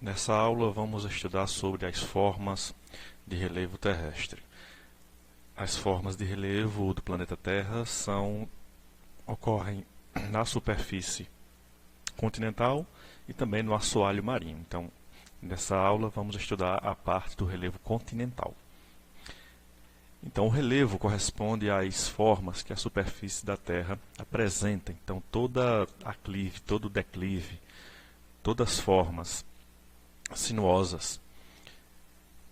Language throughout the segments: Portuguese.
Nessa aula vamos estudar sobre as formas de relevo terrestre. As formas de relevo do planeta Terra ocorrem na superfície continental e também no assoalho marinho. Então, nessa aula vamos estudar a parte do relevo continental. Então, o relevo corresponde às formas que a superfície da Terra apresenta. Então, toda aclive, todo declive, todas as formas sinuosas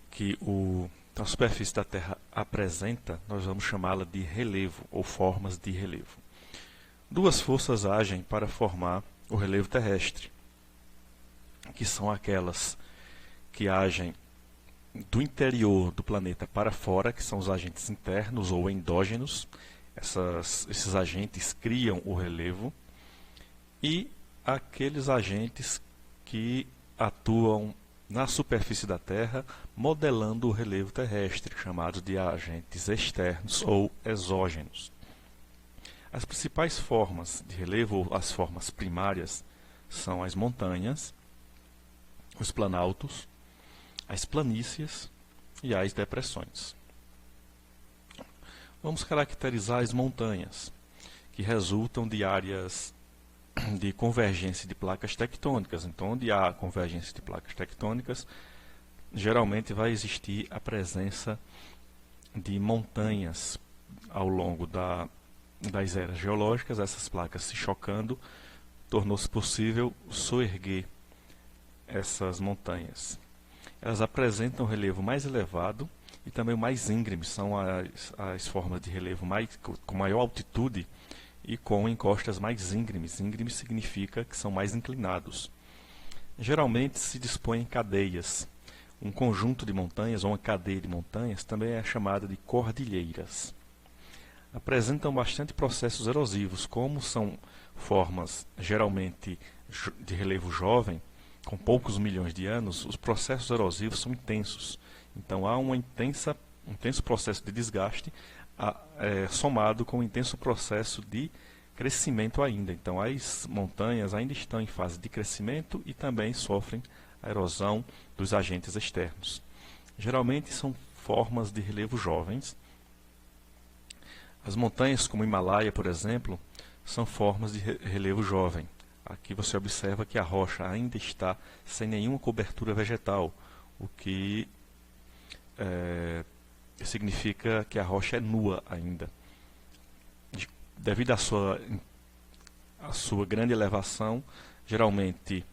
que a superfície da Terra apresenta, nós vamos chamá-la de relevo ou formas de relevo. Duas forças agem para formar o relevo terrestre, que são aquelas que agem do interior do planeta para fora, que são os agentes internos ou endógenos. Esses agentes criam o relevo, e aqueles agentes que atuam na superfície da Terra, modelando o relevo terrestre, chamados de agentes externos ou exógenos. As principais formas de relevo, ou as formas primárias, são as montanhas, os planaltos, as planícies e as depressões. Vamos caracterizar as montanhas, que resultam de áreas de convergência de placas tectônicas. Então, onde há convergência de placas tectônicas, geralmente vai existir a presença de montanhas ao longo das eras geológicas. Essas placas se chocando, tornou-se possível soerguer essas montanhas. Elas apresentam um relevo mais elevado e também mais íngreme. São as formas de relevo com maior altitude e com encostas mais íngremes. Íngreme significa que são mais inclinados. Geralmente se dispõem em cadeias. Um conjunto de montanhas ou uma cadeia de montanhas também é chamada de cordilheiras. Apresentam bastante processos erosivos. Como são formas geralmente de relevo jovem, com poucos milhões de anos, os processos erosivos são intensos. Então há um intenso processo de desgaste somado com um intenso processo de crescimento ainda. Então as montanhas ainda estão em fase de crescimento e também sofrem a erosão dos agentes externos. Geralmente são formas de relevo jovens. As montanhas como o Himalaia, por exemplo, são formas de relevo jovem. Aqui você observa que a rocha ainda está sem nenhuma cobertura vegetal, o que significa que a rocha é nua ainda. Devido à sua grande elevação, geralmente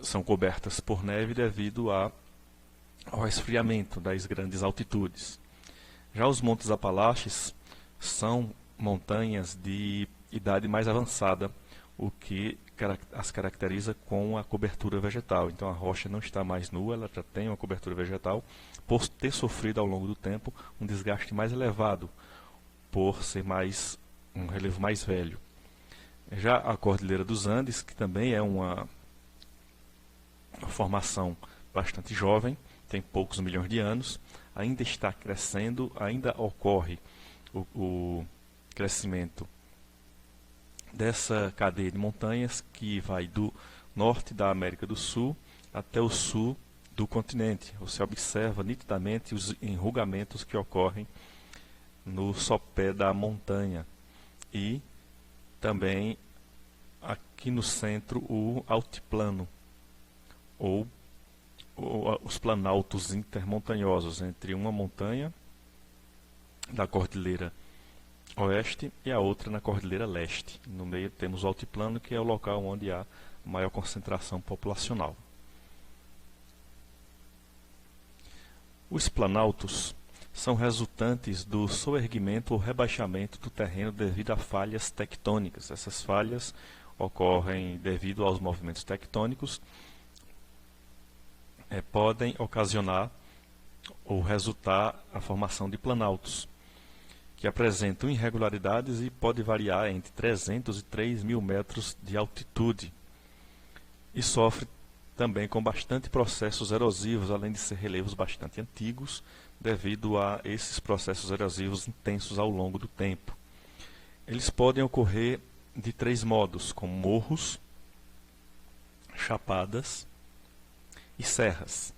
são cobertas por neve devido ao esfriamento das grandes altitudes. Já os Montes Apalaches são montanhas de idade mais avançada, o que as caracteriza com a cobertura vegetal. Então a rocha não está mais nua, ela já tem uma cobertura vegetal, por ter sofrido ao longo do tempo um desgaste mais elevado, por ser um relevo mais velho. Já a Cordilheira dos Andes, que também é uma formação bastante jovem, tem poucos milhões de anos, ainda está crescendo, ainda ocorre o crescimento dessa cadeia de montanhas que vai do norte da América do Sul até o sul do continente. Você observa nitidamente os enrugamentos que ocorrem no sopé da montanha, e também aqui no centro o altiplano ou os planaltos intermontanhosos entre uma montanha da Cordilheira Oeste e a outra na Cordilheira Leste. No meio temos o altiplano, que é o local onde há maior concentração populacional. Os planaltos são resultantes do soerguimento ou rebaixamento do terreno devido a falhas tectônicas. Essas falhas ocorrem devido aos movimentos tectônicos, podem ocasionar ou resultar a formação de planaltos, que apresentam irregularidades e pode variar entre 300 e 3.000 metros de altitude, e sofre também com bastante processos erosivos, além de ser relevos bastante antigos, devido a esses processos erosivos intensos ao longo do tempo. Eles podem ocorrer de três modos, como morros, chapadas e serras.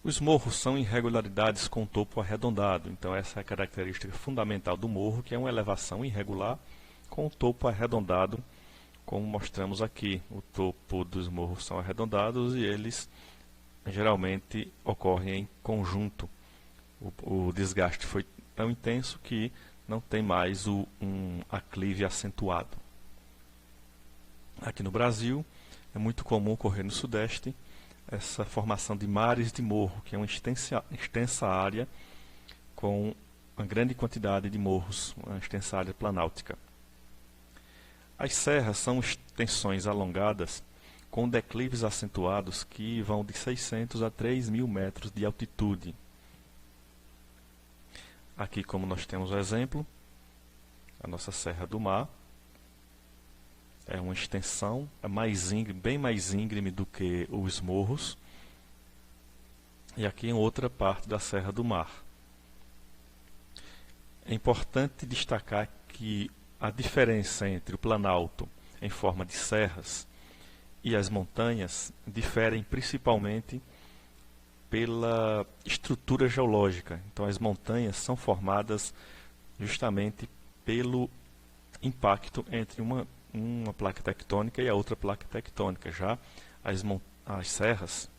Os morros são irregularidades com topo arredondado, então essa é a característica fundamental do morro, que é uma elevação irregular com o topo arredondado, como mostramos aqui. O topo dos morros são arredondados e eles geralmente ocorrem em conjunto. O desgaste foi tão intenso que não tem mais um aclive acentuado. Aqui no Brasil, é muito comum ocorrer no Sudeste essa formação de mares de morro, que é uma extensa área com uma grande quantidade de morros, uma extensa área planáltica. As serras são extensões alongadas com declives acentuados que vão de 600 a 3.000 metros de altitude. Aqui, como nós temos o exemplo, a nossa Serra do Mar é uma extensão bem mais íngreme do que os morros. E aqui em outra parte da Serra do Mar. É importante destacar que a diferença entre o Planalto em forma de serras e as montanhas diferem principalmente pela estrutura geológica. Então as montanhas são formadas justamente pelo impacto entre uma placa tectônica e a outra placa tectônica. Já as serras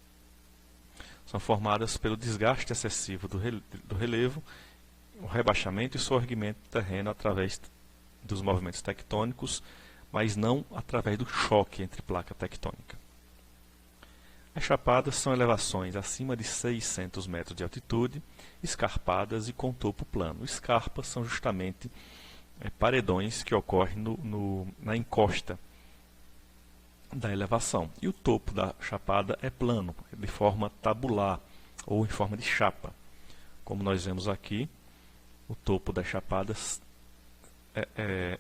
são formadas pelo desgaste excessivo do relevo, o rebaixamento e sorgimento do terreno através dos movimentos tectônicos, mas não através do choque entre placa tectônica. As chapadas são elevações acima de 600 metros de altitude, escarpadas e com topo plano. Escarpas são justamente paredões que ocorrem na encosta da elevação. E o topo da chapada é plano, de forma tabular ou em forma de chapa. Como nós vemos aqui, o topo das chapadas é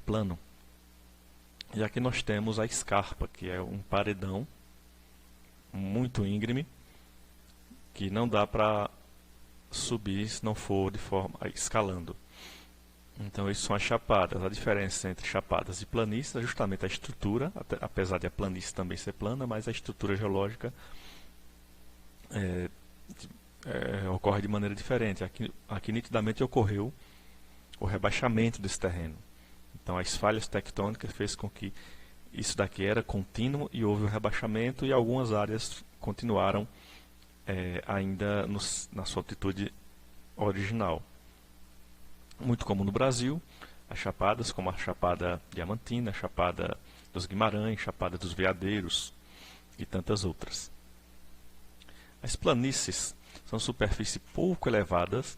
plano. E aqui nós temos a escarpa, que é um paredão muito íngreme, que não dá para subir se não for de forma escalando. Então, isso são as chapadas. A diferença entre chapadas e planícies é justamente a estrutura, apesar de a planície também ser plana, mas a estrutura geológica ocorre de maneira diferente. Aqui nitidamente ocorreu o rebaixamento desse terreno. Então, as falhas tectônicas fez com que isso daqui era contínuo e houve um rebaixamento, e algumas áreas continuaram ainda na sua altitude original. Muito comum no Brasil, as chapadas, como a Chapada Diamantina, a Chapada dos Guimarães, Chapada dos Veadeiros e tantas outras. As planícies são superfícies pouco elevadas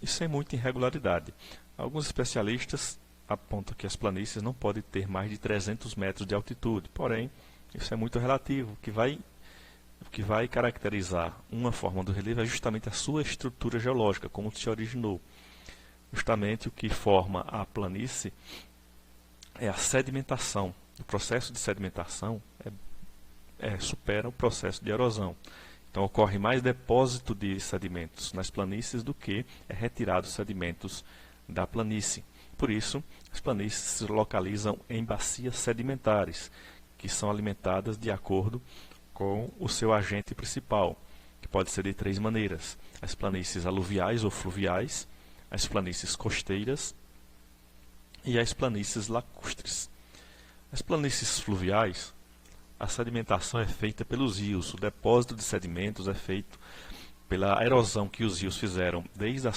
e sem muita irregularidade. Alguns especialistas apontam que as planícies não podem ter mais de 300 metros de altitude, porém, isso é muito relativo. O que vai caracterizar uma forma do relevo é justamente a sua estrutura geológica, como se originou. Justamente o que forma a planície é a sedimentação. O processo de sedimentação supera o processo de erosão. Então ocorre mais depósito de sedimentos nas planícies do que é retirado sedimentos da planície. Por isso, as planícies se localizam em bacias sedimentares, que são alimentadas de acordo com o seu agente principal, que pode ser de 3 maneiras: as planícies aluviais ou fluviais, as planícies costeiras e as planícies lacustres. As planícies fluviais, a sedimentação é feita pelos rios. O depósito de sedimentos é feito pela erosão que os rios fizeram desde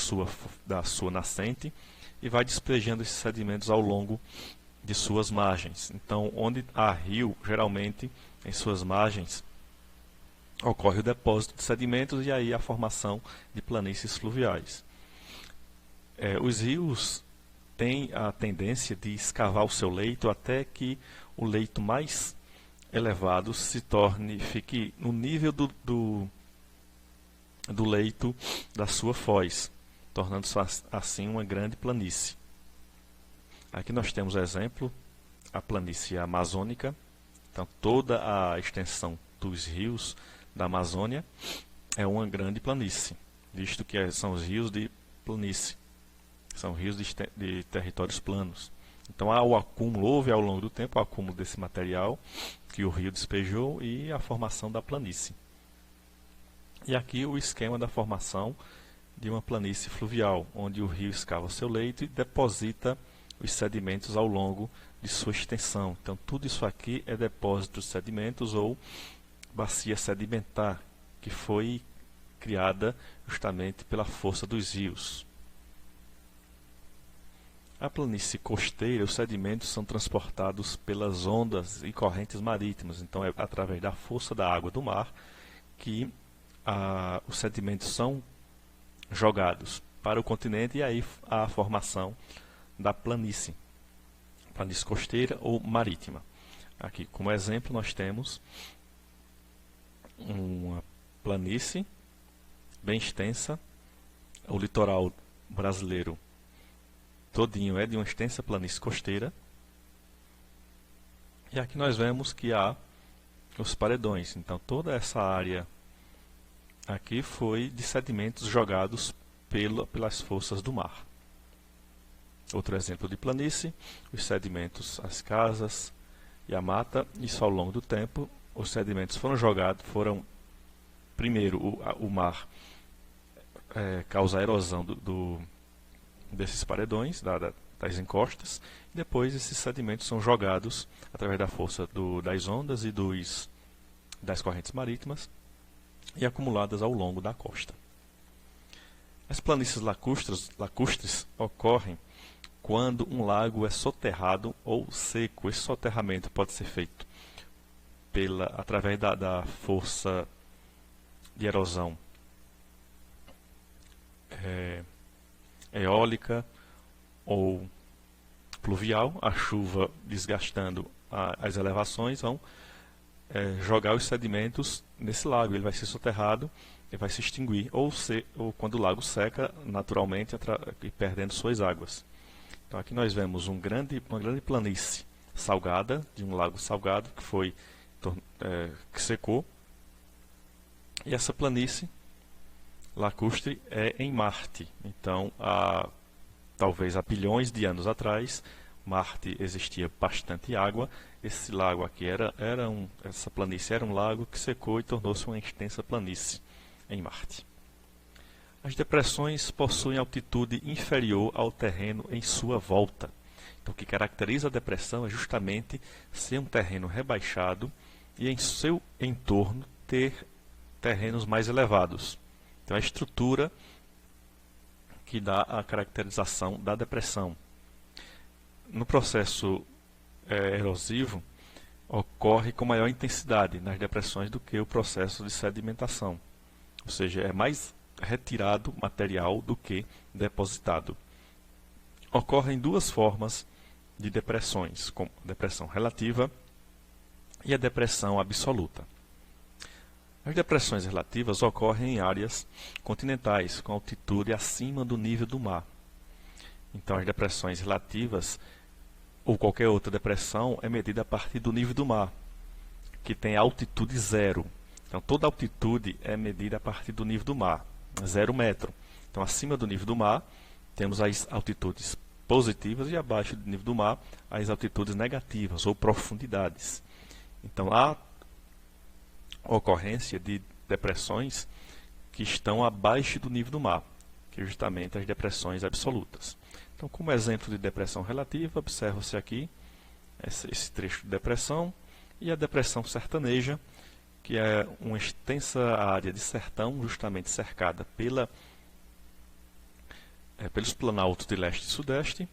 da sua nascente e vai despejando esses sedimentos ao longo de suas margens. Então, onde há rio, geralmente, em suas margens, ocorre o depósito de sedimentos e aí a formação de planícies fluviais. Os rios têm a tendência de escavar o seu leito até que o leito mais elevado fique no nível do leito da sua foz, tornando-se assim uma grande planície. Aqui nós temos o exemplo, a planície amazônica. Então, toda a extensão dos rios da Amazônia é uma grande planície, visto que são os rios de planície. São rios de territórios planos. Então há o acúmulo, houve ao longo do tempo o acúmulo desse material que o rio despejou e a formação da planície. E aqui o esquema da formação de uma planície fluvial, onde o rio escava seu leito e deposita os sedimentos ao longo de sua extensão. Então tudo isso aqui é depósito de sedimentos ou bacia sedimentar, que foi criada justamente pela força dos rios. A planície costeira, os sedimentos são transportados pelas ondas e correntes marítimas. Então é através da força da água do mar que os sedimentos são jogados para o continente e aí a formação da planície costeira ou marítima. Aqui como exemplo nós temos uma planície bem extensa. O litoral brasileiro todinho é de uma extensa planície costeira. E aqui nós vemos que há os paredões. Então toda essa área aqui foi de sedimentos jogados pelas forças do mar. Outro exemplo de planície, os sedimentos, as casas e a mata. Isso ao longo do tempo, os sedimentos foram jogados, primeiro o mar causa a erosão desses paredões, das encostas, e depois esses sedimentos são jogados através da força das ondas e das correntes marítimas e acumuladas ao longo da costa. As planícies lacustres ocorrem quando um lago é soterrado ou seco. Esse soterramento pode ser feito através da força de erosão eólica ou pluvial. A chuva desgastando as elevações vão jogar os sedimentos nesse lago. Ele vai ser soterrado e vai se extinguir, ou quando o lago seca naturalmente e perdendo suas águas. Então aqui nós vemos uma grande planície salgada, de um lago salgado que secou. E essa planície lacustre é em Marte. Então, talvez há bilhões de anos atrás, Marte existia bastante água. Esse lago aqui essa planície era um lago que secou e tornou-se uma extensa planície em Marte. As depressões possuem altitude inferior ao terreno em sua volta. Então, o que caracteriza a depressão é justamente ser um terreno rebaixado e em seu entorno ter terrenos mais elevados. Então, a estrutura que dá a caracterização da depressão. No processo erosivo, ocorre com maior intensidade nas depressões do que o processo de sedimentação. Ou seja, é mais retirado material do que depositado. Ocorrem duas formas de depressões, como a depressão relativa e a depressão absoluta. As depressões relativas ocorrem em áreas continentais, com altitude acima do nível do mar. Então, as depressões relativas, ou qualquer outra depressão, é medida a partir do nível do mar, que tem altitude zero. Então, toda altitude é medida a partir do nível do mar, 0 metro. Então, acima do nível do mar, temos as altitudes positivas e abaixo do nível do mar, as altitudes negativas, ou profundidades. Então, há ocorrência de depressões que estão abaixo do nível do mar, que é justamente as depressões absolutas. Então, como exemplo de depressão relativa, observa-se aqui esse trecho de depressão e a depressão sertaneja, que é uma extensa área de sertão, justamente cercada pelos planaltos de leste e sudeste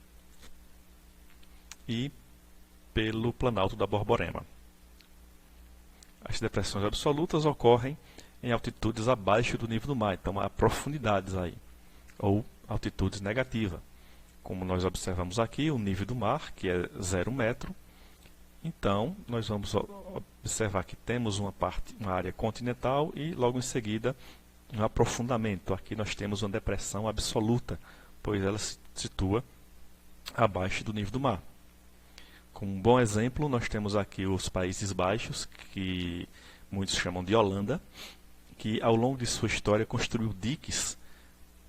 e pelo planalto da Borborema. As depressões absolutas ocorrem em altitudes abaixo do nível do mar, então há profundidades aí, ou altitudes negativas. Como nós observamos aqui, o nível do mar, que é 0 metro. Então, nós vamos observar que temos uma área continental e logo em seguida um aprofundamento. Aqui nós temos uma depressão absoluta, pois ela se situa abaixo do nível do mar. Como um bom exemplo, nós temos aqui os Países Baixos, que muitos chamam de Holanda, que ao longo de sua história construiu diques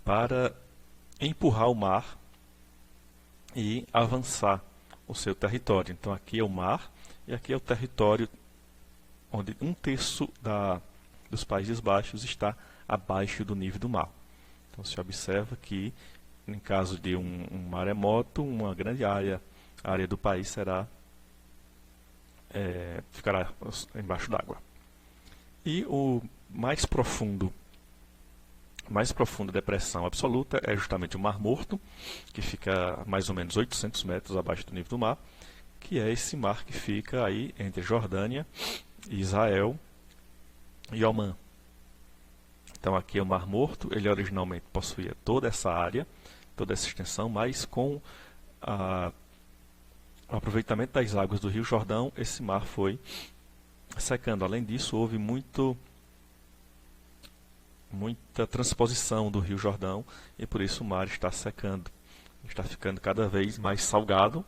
para empurrar o mar e avançar o seu território. Então aqui é o mar e aqui é o território onde 1/3 dos Países Baixos está abaixo do nível do mar. Então se observa que, em caso de um maremoto, uma grande área do país ficará embaixo d'água. E a mais profunda depressão absoluta é justamente o Mar Morto, que fica a mais ou menos 800 metros abaixo do nível do mar, que é esse mar que fica aí entre Jordânia, Israel e Omã. Então aqui é o Mar Morto, ele originalmente possuía toda essa área, toda essa extensão, mas com o aproveitamento das águas do Rio Jordão, esse mar foi secando. Além disso, houve muita transposição do Rio Jordão e por isso o mar está secando, está ficando cada vez mais salgado.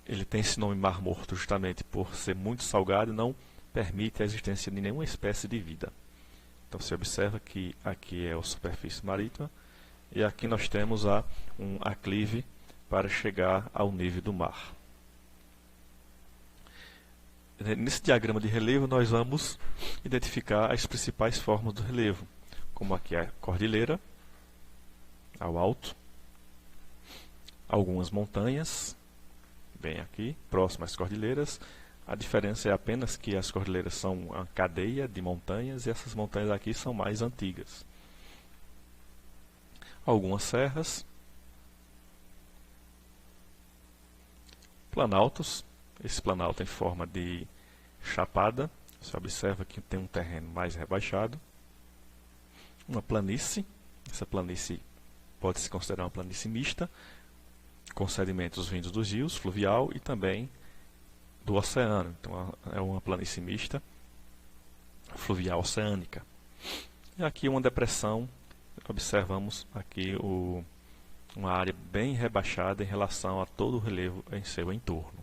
Ele tem esse nome Mar Morto justamente por ser muito salgado e não permite a existência de nenhuma espécie de vida. Então você observa que aqui é a superfície marítima e aqui nós temos um aclive para chegar ao nível do mar. Nesse diagrama de relevo nós vamos identificar as principais formas do relevo, como aqui a cordilheira, ao alto, algumas montanhas, bem aqui, próximas às cordilheiras. A diferença é apenas que as cordilheiras são uma cadeia de montanhas e essas montanhas aqui são mais antigas. Algumas serras, planaltos. Esse planalto em forma de chapada, você observa que tem um terreno mais rebaixado. Uma planície, essa planície pode se considerar uma planície mista, com sedimentos vindos dos rios, fluvial e também do oceano. Então é uma planície mista, fluvial oceânica. E aqui uma depressão, observamos aqui uma área bem rebaixada em relação a todo o relevo em seu entorno.